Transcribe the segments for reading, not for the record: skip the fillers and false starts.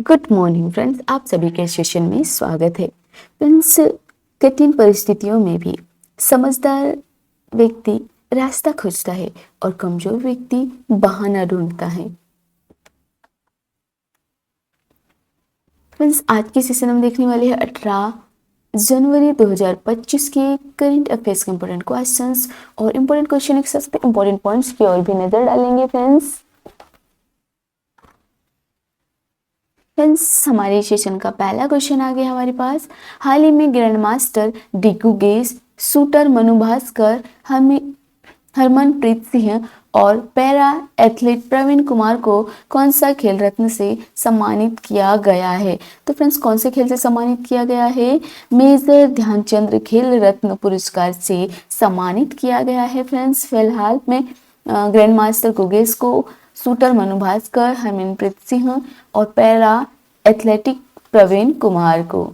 Good morning friends, आप सभी के सेशन में स्वागत है। फ्रेंड्स, कठिन परिस्थितियों में भी समझदार व्यक्ति रास्ता खोजता है और कमजोर व्यक्ति बहाना ढूंढता है। फ्रेंड्स, आज के सेशन में देखने वाले हैं 18 जनवरी 2025 के करंट अफेयर्स के इंपॉर्टेंट क्वेश्चंस और इंपॉर्टेंट क्वेश्चन एक साथ इंपॉर्टेंट पॉइंट्स की ओर भी नजर डालेंगे। फ्रेंड्स, हमारे सेशन का पहला क्वेश्चन आ गया हमारे पास। हाल ही में ग्रैंड मास्टर डिकू गेस, शूटर मनु भास्कर, हरमनप्रीत सिंह और पैरा एथलीट प्रवीण कुमार को कौन सा खेल रत्न से सम्मानित किया गया है? तो फ्रेंड्स, कौन से खेल से सम्मानित किया गया है? मेजर ध्यानचंद खेल रत्न पुरस्कार से सम्मानित किया गया है। फ्रेंड्स, फिलहाल में ग्रैंड मास्टर गुगेस को, शूटर मनु भास्कर, हरमनप्रीत सिंह और पैरा एथलेटिक प्रवीण कुमार को।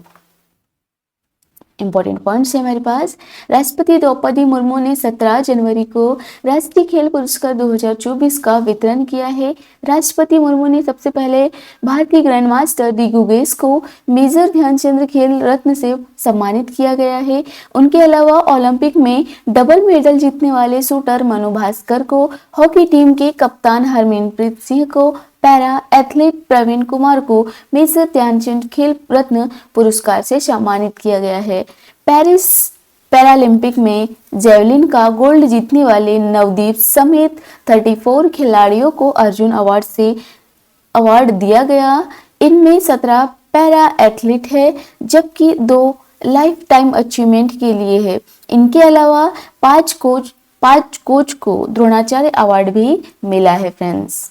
इंपॉर्टेंट पॉइंट्स है हमारे पास। राष्ट्रपति द्रौपदी मुर्मू ने 17 जनवरी को राष्ट्रीय खेल पुरस्कार 2024 का वितरण किया है। राष्ट्रपति मुर्मू ने सबसे पहले भारतीय ग्रैंड मास्टर दिग्विजय गुगेस को मेजर ध्यानचंद खेल रत्न से सम्मानित किया गया है। उनके अलावा ओलंपिक में डबल मेडल जीतने वाले शूटर मनु भास्कर को, हॉकी टीम के कप्तान हरमनप्रीत सिंह को, पैरा एथलीट प्रवीण कुमार को मेजर ध्यानचंद खेल रत्न पुरस्कार से सम्मानित किया गया है। पेरिस पैरालंपिक में जेवलिन का गोल्ड जीतने वाले नवदीप समेत 34 खिलाड़ियों को अर्जुन अवार्ड दिया गया। इनमें 17 पैरा एथलीट है, जबकि 2 लाइफ टाइम अचीवमेंट के लिए है। इनके अलावा 5 कोच को द्रोणाचार्य अवार्ड भी मिला है। फ्रेंड्स,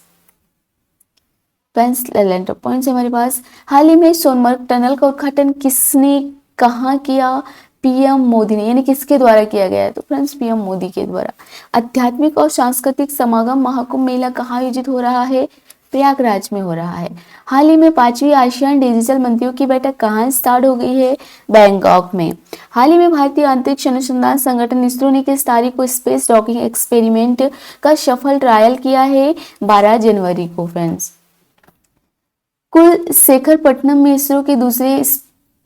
पॉइंट्स हमारे पास। हाल ही में सोनमर्ग टनल का उद्घाटन किसने कहाँ किया? पीएम मोदी ने, यानी किसके द्वारा किया गया है? तो फ्रेंड्स, पीएम मोदी के द्वारा। आध्यात्मिक और सांस्कृतिक समागम महाकुंभ मेला कहाँ आयोजित हो रहा है? प्रयागराज में हो रहा है। हाल ही में 5वीं आसियान डिजिटल मंत्रियों की बैठक कहाँ स्टार्ट हो गई है? बैंकॉक में। हाल ही में भारतीय अंतरिक्ष अनुसंधान संगठन इसरो ने किस तारीख को स्पेस डॉकिंग एक्सपेरिमेंट का सफल ट्रायल किया है? 12 जनवरी को। फ्रेंड्स, कुलशेखरपट्टनम में इसरो के दूसरे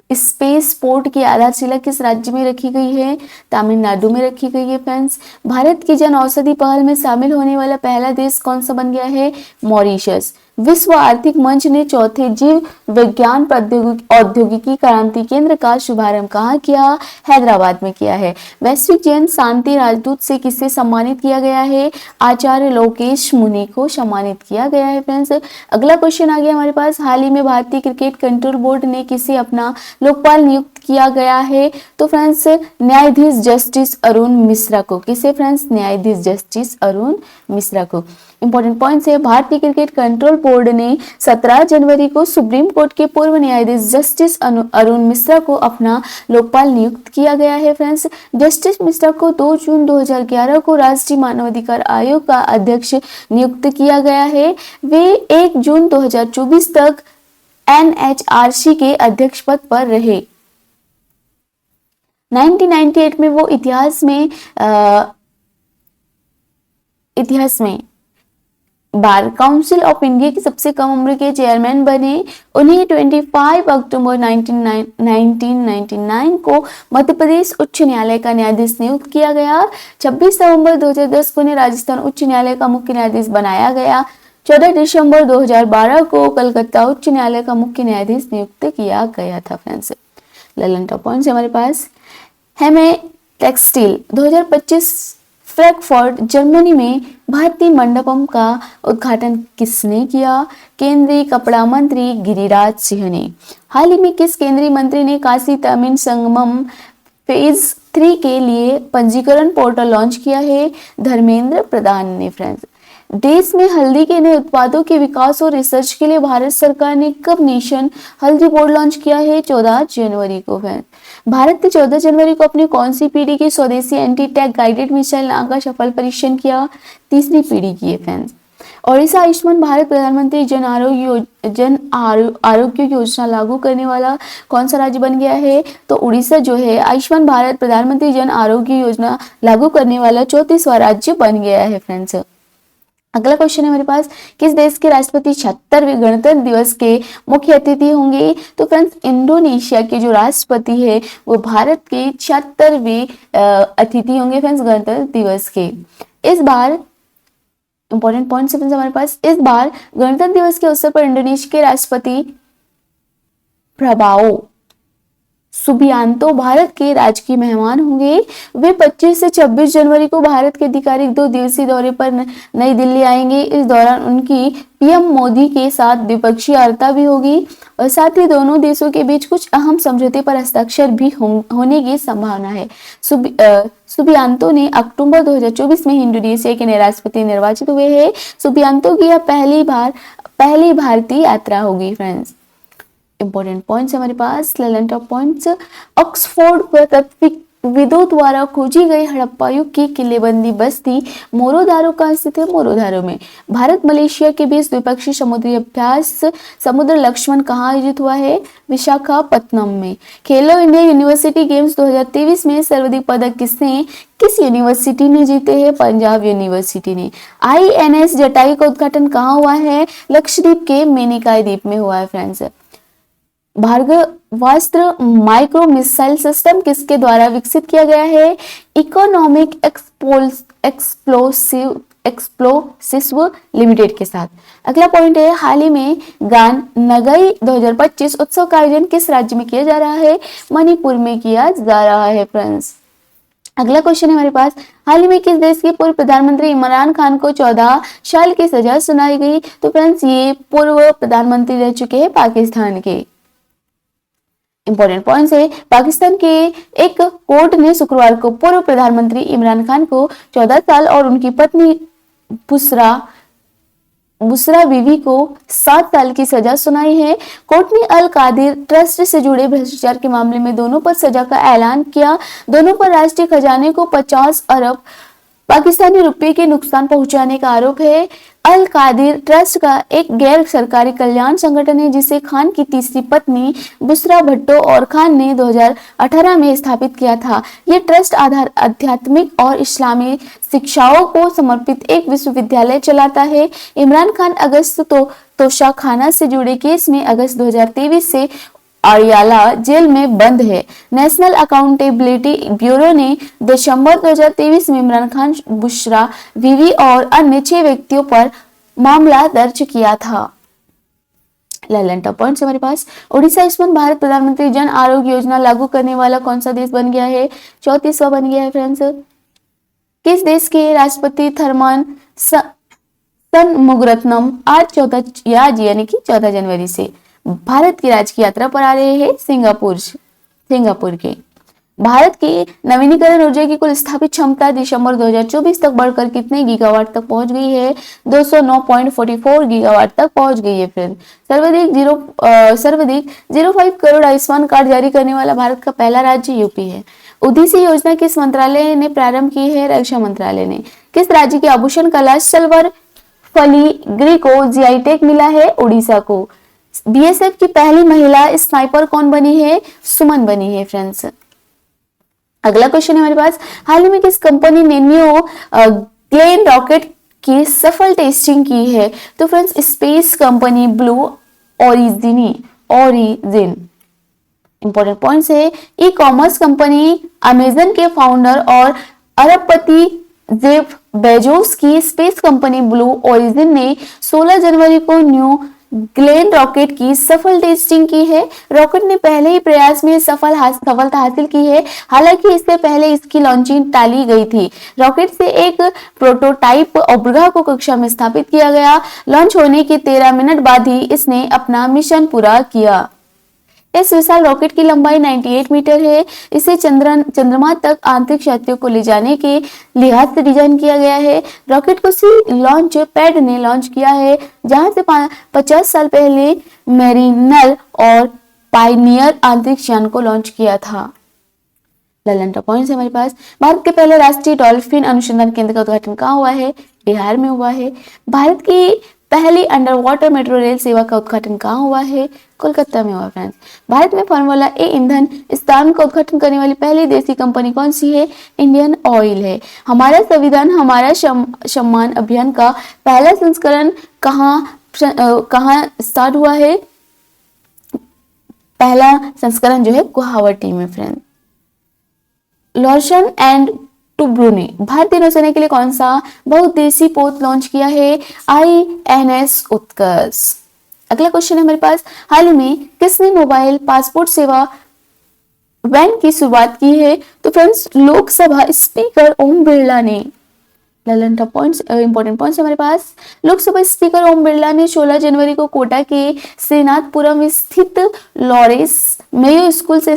स्पेस पोर्ट की आधारशिला किस राज्य में रखी गई है? तमिलनाडु में रखी गई है। फ्रेंड्स, भारत की जन औषधि पहल में शामिल होने वाला पहला देश कौन सा बन गया है? मॉरिशस। विश्व आर्थिक मंच ने चौथे जीव विज्ञान औद्योगिकी क्रांति केंद्र का शुभारंभ कहाँ किया? हैदराबाद में किया है। वैश्विक जैन शांति राजदूत से किसे सम्मानित किया गया है? आचार्य लोकेश मुनि को सम्मानित किया गया है। फ्रेंड्स, अगला क्वेश्चन आ गया हमारे पास। हाल ही में भारतीय क्रिकेट कंट्रोल बोर्ड ने किसे अपना लोकपाल नियुक्त किया गया है? तो फ्रेंड्स, न्यायाधीश जस्टिस अरुण मिश्रा को। किसे? फ्रेंड्स, न्यायाधीश जस्टिस अरुण मिश्रा को। इंपॉर्टेंट पॉइंट्स है। भारतीय क्रिकेट कंट्रोल बोर्ड ने 17 जनवरी को सुप्रीम कोर्ट के पूर्व न्यायाधीश जस्टिस अरुण मिश्रा को अपना लोकपाल नियुक्त किया गया है। फ्रेंड्स, जस्टिस मिश्रा को 2 जून 2011 को राष्ट्रीय मानवाधिकार आयोग का अध्यक्ष नियुक्त किया गया है। वे 1 जून 2024 तक एनएचआरसी के अध्यक्ष पद पर रहे। 1998 में वो इतिहास में बार काउंसिल ऑफ इंडिया की सबसे कम उम्र के चेयरमैन बने। उन्हें 25 अक्टूबर 1999 को मध्य प्रदेश उच्च न्यायालय का न्यायाधीश नियुक्त किया गया। 26 नवंबर 2010 को उन्हें राजस्थान उच्च न्यायालय का मुख्य न्यायाधीश बनाया गया। 14 दिसंबर 2012 को कलकत्ता उच्च न्यायालय का मुख्य न्यायाधीश नियुक्त किया गया था। फ्रेंड्स, ललन पॉइंट्स हमारे पास। हेमे टेक्सटाइल 2025 फ्रैंकफर्ट जर्मनी में भारतीय मंडपम का उद्घाटन किसने किया? केंद्रीय कपड़ा मंत्री गिरिराज सिंह ने। हाल ही में किस केंद्रीय मंत्री ने काशी तमिल संगमम फेज 3 के लिए पंजीकरण पोर्टल लॉन्च किया है? धर्मेंद्र प्रधान ने। फ्रेंड्स, देश में हल्दी के नए उत्पादों के विकास और रिसर्च के लिए भारत सरकार ने कब नेशन हल्दी बोर्ड लॉन्च किया है? 14 जनवरी को। भारत ने 14 जनवरी को अपनी कौन सी पीढ़ी की स्वदेशी एंटी टैंक गाइडेड मिसाइल नाम का सफल परीक्षण किया? तीसरी पीढ़ी की है। फ्रेंड्स, ओडिशा आयुष्मान भारत प्रधानमंत्री जन आरोग्य योजना लागू करने वाला कौन सा राज्य बन गया है? तो उड़ीसा जो है आयुष्मान भारत प्रधानमंत्री जन आरोग्य योजना लागू करने वाला 34वां राज्य बन गया है। फ्रेंड्स, अगला क्वेश्चन है हमारे पास, किस देश के राष्ट्रपति 76वें गणतंत्र दिवस के मुख्य अतिथि होंगे? तो फ्रेंड्स इंडोनेशिया के जो राष्ट्रपति है वो भारत के 76वें अतिथि होंगे फ्रेंड्स गणतंत्र दिवस के। इस बार इंपॉर्टेंट पॉइंट है हमारे पास, इस बार गणतंत्र दिवस के अवसर पर इंडोनेशिया के राष्ट्रपति प्रभाओ सुबियांतो भारत के राजकीय मेहमान होंगे। वे 25 से 26 जनवरी को भारत के आधिकारिक 2 दिवसीय दौरे पर नई दिल्ली आएंगे। इस दौरान उनकी पीएम मोदी के साथ द्विपक्षीय वार्ता भी होगी और साथ ही दोनों देशों के बीच कुछ अहम समझौते पर हस्ताक्षर भी होने की संभावना है। सुबियांतो ने अक्टूबर 2024 में इंडोनेशिया के नए राष्ट्रपति निर्वाचित हुए हैं। सुबियांतो की यह पहली भारतीय यात्रा होगी फ्रेंड्स। इंपॉर्टेंट पॉइंट्स हमारे पास, लेलेंट ऑफ पॉइंट्स। ऑक्सफोर्ड पुरातत्वविदों द्वारा खोजी गई हड़प्पा युग की किलेबंदी बस्ती मोरोधारो कहाँ स्थित है? मोरोधारो में। भारत मलेशिया के बीच द्विपक्षीय समुद्री अभ्यास समुद्र लक्ष्मण कहाँ आयोजित हुआ है? विशाखापत्तनम में। खेलो इंडिया यूनिवर्सिटी गेम्स 2023 में सर्वाधिक पदक किस यूनिवर्सिटी ने जीते हैं? पंजाब यूनिवर्सिटी ने। INS जटायु का उद्घाटन कहाँ हुआ है? लक्षद्वीप के मेनिकाई द्वीप में हुआ है friends. Bhargavastra micro missile system किसके द्वारा विकसित किया गया है? इकोनॉमिक एक्सप्लोसिव लिमिटेड के साथ। अगला पॉइंट है, हाल ही में गान नगई 2025 उत्सव का आयोजन किस राज्य में किया जा रहा है? मणिपुर में किया जा रहा है फ्रेंड्स। अगला क्वेश्चन है हमारे पास, हाल ही में किस देश के पूर्व प्रधानमंत्री इमरान खान को 14 साल की सजा सुनाई गई? तो फ्रेंड्स ये पूर्व प्रधानमंत्री रह चुके हैं पाकिस्तान के। इंपॉर्टेंट पॉइंट्स है, पाकिस्तान के एक कोर्ट ने शुक्रवार को पूर्व प्रधानमंत्री इमरान खान को 14 साल और उनकी पत्नी बुसरा बीवी को 7 साल की सजा सुनाई है। कोर्ट ने अल कादिर ट्रस्ट से जुड़े भ्रष्टाचार के मामले में दोनों पर सजा का ऐलान किया। दोनों पर राष्ट्रीय खजाने को 50 अरब पाकिस्तानी रुपए के नुकसान पहुंचाने का आरोप है। अल कादिर ट्रस्ट का एक गैर सरकारी कल्याण संगठन है जिसे खान की तीसरी पत्नी बुसरा भुट्टो और खान ने 2018 में स्थापित किया था। ये ट्रस्ट आध्यात्मिक और इस्लामी शिक्षाओं को समर्पित एक विश्वविद्यालय चलाता है। इमरान खान अगस्त तोशाखाना से जुड़े केस में अगस्त 2023 से अरियाला जेल में बंद है। नेशनल अकाउंटेबिलिटी ब्यूरो ने दिसंबर 2023 में इमरान खान, बुशरा बीवी और अन्य 6 व्यक्तियों पर मामला दर्ज किया था। लेलेंटा पॉइंट्स हमारे पास, ओडिशा आयुष्मान भारत प्रधानमंत्री जन आरोग्य योजना लागू करने वाला कौन सा देश बन गया है? 34वां बन गया है फ्रेंड्स। किस देश के राष्ट्रपति थर्मान शनमुगारत्नम आज 14 यानी कि 14 जनवरी से भारत की राजकीय यात्रा पर आ रहे हैं? सिंगापुर के। भारत की नवीनीकरण ऊर्जा की कुल स्थापित क्षमता दिसंबर 2024 तक बढ़कर कितने गीगावाट तक पहुंच गई है? 209.44 गीगावाट तक पहुंच गई है फ्रेंड। सर्वाधिक 05 करोड़ आयुष्मान कार्ड जारी करने वाला भारत का पहला राज्य यूपी है। उद्देश्य योजना किस मंत्रालय ने प्रारंभ की है? रक्षा मंत्रालय ने। किस राज्य की आभूषण कला सिल्वर फलीग्री को जीआई टैग मिला है? उड़ीसा को। बीएसएफ की पहली महिला स्नाइपर कौन बनी है? सुमन बनी है फ्रेंड्स। अगला क्वेश्चन है हमारे पास, हाल ही में किस कंपनी ने न्यू ग्लेन रॉकेट की सफल टेस्टिंग की है? तो friends space company blue origin. Important points है, ई कॉमर्स कंपनी अमेजन के फाउंडर और अरबपति जेफ बेजोस की स्पेस कंपनी ब्लू ओरिजिन ने 16 जनवरी को न्यू ग्लेन रॉकेट की सफल टेस्टिंग की है। रॉकेट ने पहले ही प्रयास में सफलता हासिल की है, हालांकि इससे पहले इसकी लॉन्चिंग टाली गई थी। रॉकेट से एक प्रोटोटाइप उपग्रह को कक्षा में स्थापित किया गया। लॉन्च होने के 13 मिनट बाद ही इसने अपना मिशन पूरा किया। इस विशाल रॉकेट की लंबाई 98 मीटर है। इसे चंद्रमा तक आंतरिक यात्रियों को ले जाने के लिहाज से डिजाइन किया गया है। रॉकेट को सी लॉन्च पैड ने लॉन्च किया है, जहां से 50 साल पहले मैरिनर और पायनियर अंतरिक्ष यान को लॉन्च किया था। ललन पॉइंट्स हमारे पास, भारत के पहले राष्ट्रीय डॉल्फिन अनुसंधान केंद्र का उद्घाटन कहाँ हुआ है? बिहार में हुआ है। भारत की पहली अंडर वाटर मेट्रो रेल सेवा का उद्घाटन कहाँ हुआ है? कोलकाता में हुआ फ्रेंड्स। भारत में फार्मूला ए ईंधन स्थान का उद्घाटन करने वाली पहली देसी कंपनी कौन सी है? इंडियन ऑयल है। हमारा संविधान हमारा सम्मान अभियान का पहला संस्करण कहाँ स्टार्ट हुआ है? पहला संस्करण जो है गुवाहाटी में फ्रेंड्स। लॉर्सन एंड टुब्रो ने भारतीय नौसेना के लिए कौन सा बहुउद्देशीय पोत लॉन्च किया है? INS उत्कर्ष। अगला क्वेश्चन है हमारे पास, हाल ही में किसने मोबाइल पासपोर्ट सेवा वैन की शुरुआत की है? तो फ्रेंड्स लोकसभा स्पीकर ओम बिरला ने। इंपॉर्टेंट पॉइंट्स हमारे पास, लोकसभा स्पीकर ओम बिरला ने 16 जनवरी को कोटा के श्रीनाथपुरम स्थित लॉरेंस मेयो स्कूल से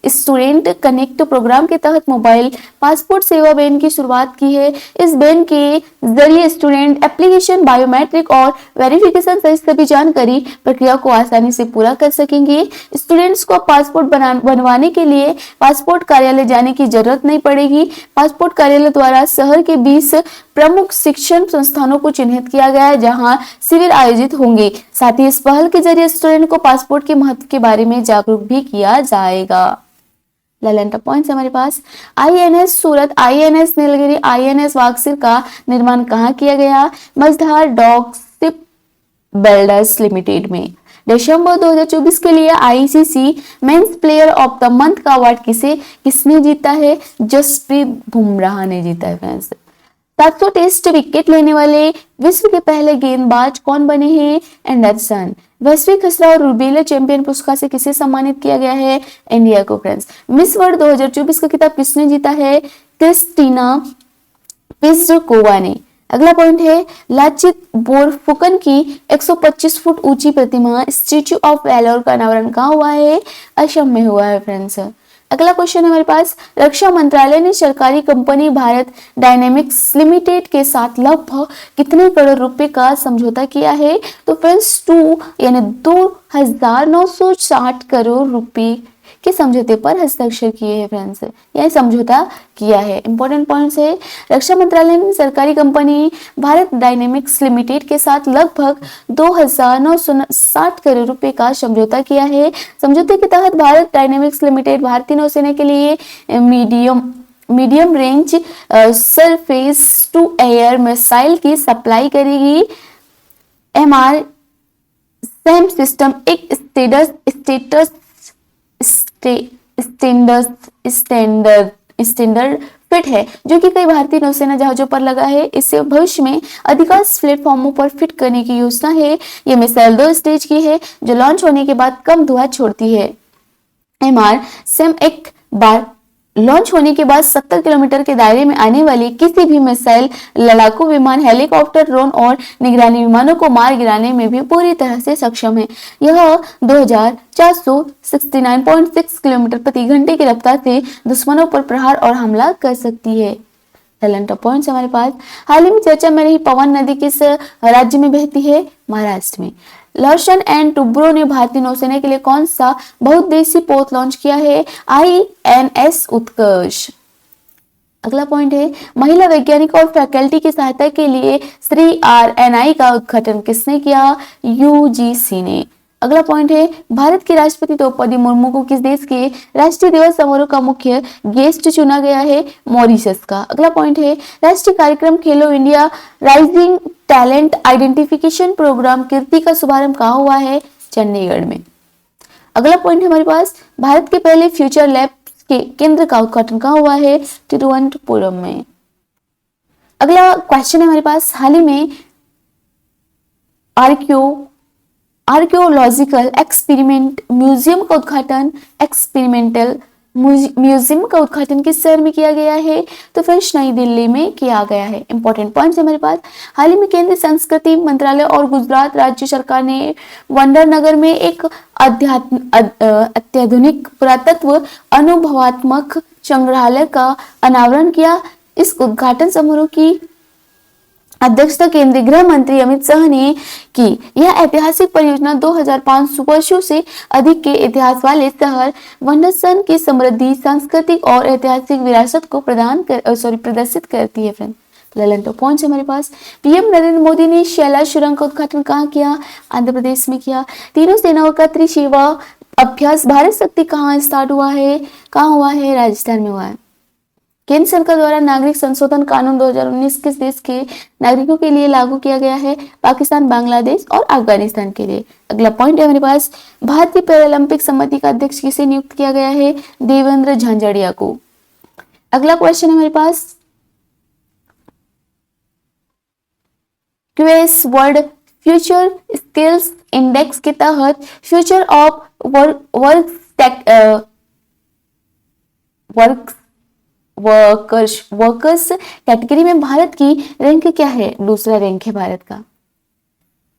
स्टूडेंट कनेक्ट प्रोग्राम के तहत मोबाइल पासपोर्ट सेवा वैन की शुरुआत की है। इस वैन के जरिए स्टूडेंट एप्लीकेशन, बायोमेट्रिक और वेरिफिकेशन सहित सभी जानकारी प्रक्रिया को आसानी से पूरा कर सकेंगे। स्टूडेंट्स को पासपोर्ट बनवाने के लिए पासपोर्ट कार्यालय जाने की जरूरत नहीं पड़ेगी। पासपोर्ट कार्यालय द्वारा शहर के 20 प्रमुख शिक्षण संस्थानों को चिन्हित किया गया है जहां शिविर आयोजित होंगे। साथ ही इस पहल के जरिए स्टूडेंट को पासपोर्ट के महत्व के बारे में जागरूक भी किया जाएगा। लैलेंटा पॉइंट्स हमारे पास, INS सूरत, INS नीलगिरी, INS वागसिर का निर्माण कहाँ किया गया? मझधार डॉक शिप बिल्डर्स लिमिटेड में। दिसंबर 2024 के लिए ICC men's player of the month का अवार्ड किसने जीता है? जसप्रीत बुमराह ने जीता है फ्रेंड्स। 700 टेस्ट विकेट लेने वाले विश्व के पहले गेंदबाज कौन बने हैं? एंडरसन। वैश्विक खसरा और रूबेला चैंपियन पुरस्कार से किसे सम्मानित किया गया है? इंडिया को फ्रेंड्स। मिस वर्ल्ड 2024 का खिताब किसने जीता है? क्रिस्टीना पिस्डकोवा ने। अगला पॉइंट है, लाचित बोरफुकन की 125 फुट ऊंची प्रतिमा स्टैच्यू ऑफ वैलोर का अनावरण कहाँ हुआ है? असम में हुआ है फ्रेंड्स। अगला क्वेश्चन है हमारे पास, रक्षा मंत्रालय ने सरकारी कंपनी भारत डायनेमिक्स लिमिटेड के साथ लगभग कितने करोड़ रुपए का समझौता किया है? तो फ्रेंड्स 2 यानी 2,960 करोड़ रुपए के समझौते पर हस्ताक्षर किए हैं फ्रेंड्स, यह समझौता किया है। इंपॉर्टेंट पॉइंट्स है, रक्षा मंत्रालय ने सरकारी कंपनी भारत डायनेमिक्स लिमिटेड के साथ लगभग 2,960 करोड़ रुपए का समझौता किया है। समझौते के तहत भारत डायनेमिक्स लिमिटेड भारतीय नौसेना के लिए medium range surface to air missile की सप्लाई करेगी। MR सैम सिस्टम एक स्टैंडर्ड फिट है जो कि कई भारतीय नौसेना जहाजों पर लगा है। इससे भविष्य में अधिकांश प्लेटफॉर्मों पर फिट करने की योजना है। यह मिसाइल 2 स्टेज की है जो लॉन्च होने के बाद कम धुआं छोड़ती है। MR सैम एक बार लॉन्च होने के बाद 70 किलोमीटर के दायरे में आने वाली किसी भी मिसाइल, लड़ाकू विमान, हेलीकॉप्टर, ड्रोन और निगरानी विमानों को मार गिराने में भी पूरी तरह से सक्षम है। यह 2469.6 किलोमीटर प्रति घंटे की रफ्तार से दुश्मनों पर प्रहार और हमला कर सकती है। पॉइंट्स हमारे पास, हाल ही में चर्चा में रही पवन नदी किस राज्य में बहती है? महाराष्ट्र में। लॉर्सन एंड टुब्रो ने भारतीय नौसेना के लिए कौन सा बहुउद्देशीय पोत लॉन्च किया है? INS उत्कर्ष। अगला पॉइंट है, महिला वैज्ञानिक और फैकल्टी की सहायता के लिए श्री RNI का उद्घाटन किसने किया? UGC ने। अगला पॉइंट है, भारत के राष्ट्रपति द्रौपदी मुर्मू को किस देश के राष्ट्रीय दिवस समारोह का मुख्य गेस्ट चुना गया है? मॉरिशस का। अगला पॉइंट है, राष्ट्रीय कार्यक्रम Khelo India rising talent identification programme Kirti का शुभारंभ कहाँ हुआ है? चंडीगढ़ में। अगला पॉइंट है हमारे पास, भारत के पहले फ्यूचर लैब के केंद्र का उद्घाटन कहाँ हुआ है? तिरुवनंतपुरम में। अगला क्वेश्चन है हमारे पास, हाल ही में आर्कियोलॉजिकल एक्सपेरिमेंट म्यूजियम का उद्घाटन एक्सपेरिमेंटल म्यूजियम का उद्घाटन किस शहर में किया गया है? तो फ्रेंड्स नई दिल्ली में किया गया है। इंपॉर्टेंट पॉइंट्स है हमारे पास, हाल ही में केंद्रीय संस्कृति मंत्रालय और गुजरात राज्य सरकार ने वंडर नगर में एक अत्याधुनिक पुरातत्व अनुभवात्मक संग्रहालय का अनावरण किया। इस उद्घाटन समारोह की अध्यक्षता केंद्रीय गृह मंत्री अमित शाह ने की। यह ऐतिहासिक परियोजना 2500 वर्षों से अधिक के इतिहास वाले शहर वंडरसन की समृद्धि, सांस्कृतिक और ऐतिहासिक विरासत को प्रदर्शित करती है फ्रेंड। 11 पॉइंट्स हमारे पास। पीएम नरेंद्र मोदी ने शैलाश सुरंग का उद्घाटन कहाँ किया? आंध्र प्रदेश में किया। तीनों सेनाओं का त्रिसेवा अभ्यास भारत शक्ति कहाँ स्टार्ट हुआ है? कहाँ हुआ है? राजस्थान में हुआ है। केंद्र सरकार द्वारा नागरिक संशोधन कानून 2019 किस देश के नागरिकों के लिए लागू किया गया है? पाकिस्तान, बांग्लादेश और अफगानिस्तान के लिए। अगला पॉइंट है हमारे पास, भारतीय पैरालंपिक समिति का अध्यक्ष किसे नियुक्त किया गया है? देवेंद्र झांझड़िया को। अगला क्वेश्चन हमारे पास, QS world future skills index के तहत फ्यूचर ऑफ वर्कर्स कैटेगरी में भारत की रैंक क्या है? दूसरा रैंक है भारत का।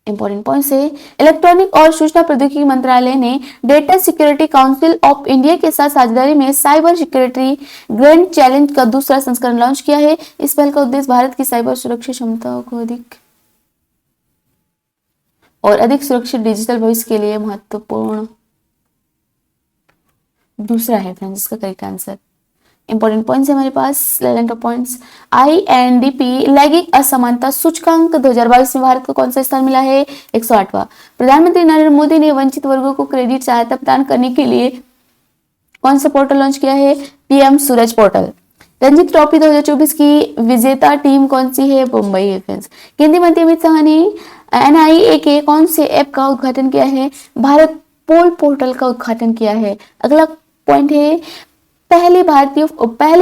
इंपॉर्टेंट पॉइंट है, इलेक्ट्रॉनिक और सूचना प्रौद्योगिकी मंत्रालय ने data security council of India के साथ साझेदारी में साइबर सिक्योरिटी ग्रैंड चैलेंज का दूसरा संस्करण लॉन्च किया है। इस पहल का उद्देश्य भारत की साइबर सुरक्षा क्षमताओं को अधिक सुरक्षित डिजिटल भविष्य के लिए महत्वपूर्ण दूसरा है फ्रेंड्स इसका करेक्ट आंसर। इंपॉर्टेंट पॉइंट्स है हमारे पास 11 पॉइंट्स। INDP लैंगिक असमानता सूचकांक 2022 में भारत को कौन सा स्थान मिला है? 108वां। प्रधानमंत्री नरेंद्र मोदी ने वंचित वर्गों को क्रेडिट सहायता प्रदान करने के लिए कौन सा पोर्टल लॉन्च किया है? PM सूरज पोर्टल। रणजी ट्रॉफी 2024 की विजेता टीम कौन सी है? मुंबई इंडियंस। केंद्रीय मंत्री अमित शाह ने NIA के कौन से ऐप का उद्घाटन किया है? भारत पोल पोर्टल का उद्घाटन किया है। अगला पॉइंट है, पहली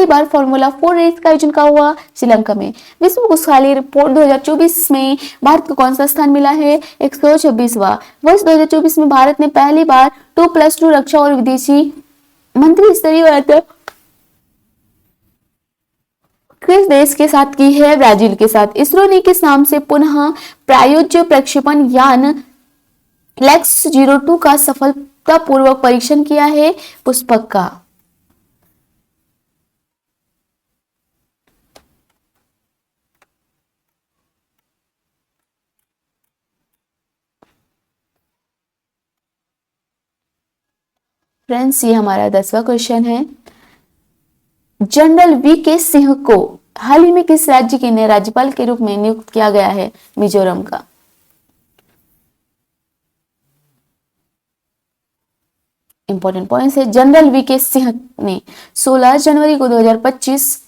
बार फॉर्मूला 4 रेस का आयोजन कहाँ हुआ? श्रीलंका में। विश्व खुशहाली रिपोर्ट 2024 में भारत को कौन सा स्थान मिला है? 126वां। वर्ष 2024 में भारत ने पहली बार 2+2 रक्षा और विदेशी मंत्री स्तरीय वार्ता किस देश के साथ की है? ब्राजील के साथ। इसरो ने किस नाम से पुनः प्रायोज्य प्रक्षेपण यान LEX-02 का सफलतापूर्वक परीक्षण किया है? पुष्पक का। फ्रेंड्स ये हमारा 10वां क्वेश्चन है। जनरल VK सिंह को हाल ही में किस राज्य के नए राज्यपाल के रूप में नियुक्त किया गया है? मिजोरम का। इंपॉर्टेंट पॉइंट्स है, जनरल VK सिंह ने 16 जनवरी 2025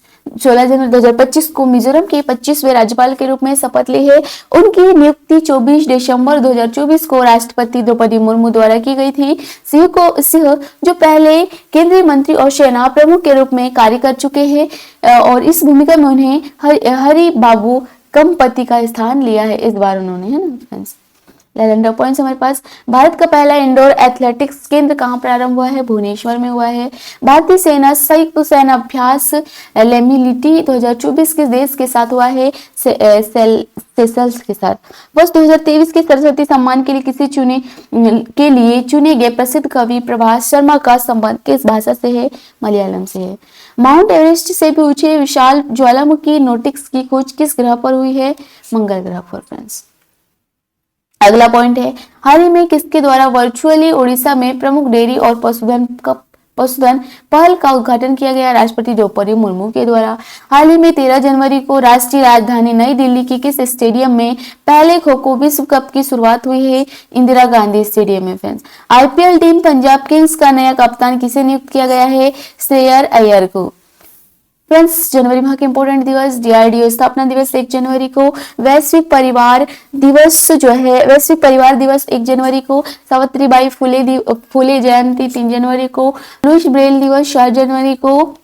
को मिजोरम के 25वें राज्यपाल के रूप में शपथ ली है। उनकी नियुक्ति 24 दिसंबर 2024 को राष्ट्रपति द्रौपदी मुर्मू द्वारा की गई थी। सिंह जो पहले केंद्रीय मंत्री और सेना प्रमुख के रूप में कार्य कर चुके हैं और इस भूमिका में उन्हें हरि बाबू कंपति का स्थान लिया है इस बार उन्होंने, है ना फ्रेंड्स। 11 पॉइंट्स हमारे पास। भारत का पहला इंडोर एथलेटिक्स केंद्र कहाँ प्रारंभ हुआ है? भुवनेश्वर में हुआ है। भारतीय सेना संयुक्त सेना अभ्यास लेमिलिटी 2024 किस देश के साथ हुआ है? सेशल्स के साथ। वर्ष 2023 के सरस्वती सम्मान के लिए चुने गए प्रसिद्ध कवि प्रभास शर्मा का संबंध किस भाषा से है? मलयालम से है। माउंट एवरेस्ट से भी ऊंचे विशाल ज्वालामुखी नोटिक्स की खोज किस ग्रह पर हुई है? मंगल ग्रह पर फ्रेंड्स। अगला पॉइंट है, हाल ही में किसके द्वारा वर्चुअली उड़ीसा में प्रमुख डेयरी और पशुधन पहल का उद्घाटन किया गया? राष्ट्रपति द्रौपदी मुर्मू के द्वारा। हाल ही में 13 जनवरी को राष्ट्रीय राजधानी नई दिल्ली के किस स्टेडियम में पहले खो खो विश्व कप की शुरुआत हुई है? इंदिरा गांधी स्टेडियम में friends. IPL team Punjab Kings का नया कप्तान किसे नियुक्त किया गया है? श्रेयस अय्यर को। फ्रेंड्स जनवरी माह के इंपोर्टेंट दिवस, DRDO स्थापना दिवस 1 जनवरी को, वैश्विक परिवार दिवस 1 जनवरी को, सावित्रीबाई फुले जयंती 3 जनवरी को, लुईस ब्रेल दिवस 4 जनवरी को,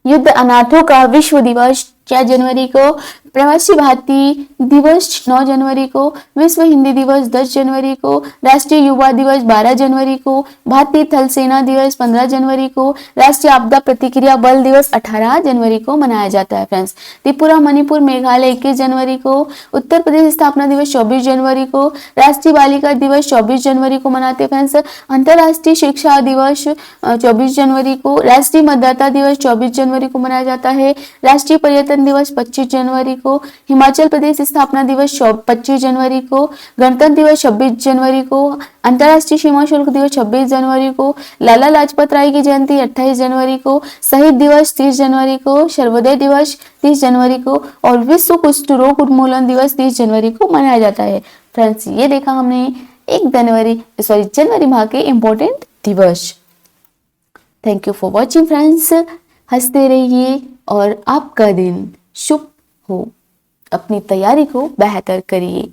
युद्ध अनाथों का विश्व दिवस 4 जनवरी को, प्रवासी भारतीय दिवस 9 जनवरी को, विश्व हिंदी दिवस 10 जनवरी को, राष्ट्रीय युवा दिवस 12 जनवरी को, भारतीय थल सेना दिवस 15 जनवरी को, राष्ट्रीय आपदा प्रतिक्रिया बल दिवस 18 जनवरी को मनाया जाता है फ्रेंड्स। त्रिपुरा मणिपुर मेघालय 21 जनवरी को, उत्तर प्रदेश स्थापना दिवस 24 जनवरी को, राष्ट्रीय बालिका दिवस 24 जनवरी को मनाते हैं फ्रेंड्स। अंतरराष्ट्रीय शिक्षा दिवस 24 जनवरी को, राष्ट्रीय मतदाता दिवस 24 जनवरी को मनाया जाता है, राष्ट्रीय पर्यटन दिवस 25 जनवरी को, हिमाचल प्रदेश स्थापना दिवस 25 जनवरी को, गणतंत्र दिवस 26 जनवरी को, अंतर्राष्ट्रीय सीमा शुल्क दिवस 26 जनवरी को, लाला लाजपत राय की जयंती 28 जनवरी को, शहीद दिवस 30 जनवरी को, सर्वोदय दिवस 30 जनवरी को और विश्व कुष्ठ रोग उन्मूलन दिवस 30 जनवरी को मनाया जाता है। फ्रेंड्स, ये देखा हमने 1 जनवरी माह के इम्पोर्टेंट दिवस। Thank you for watching friends. हंसते रहिए और आपका दिन शुभ हो। अपनी तैयारी को बेहतर करिए।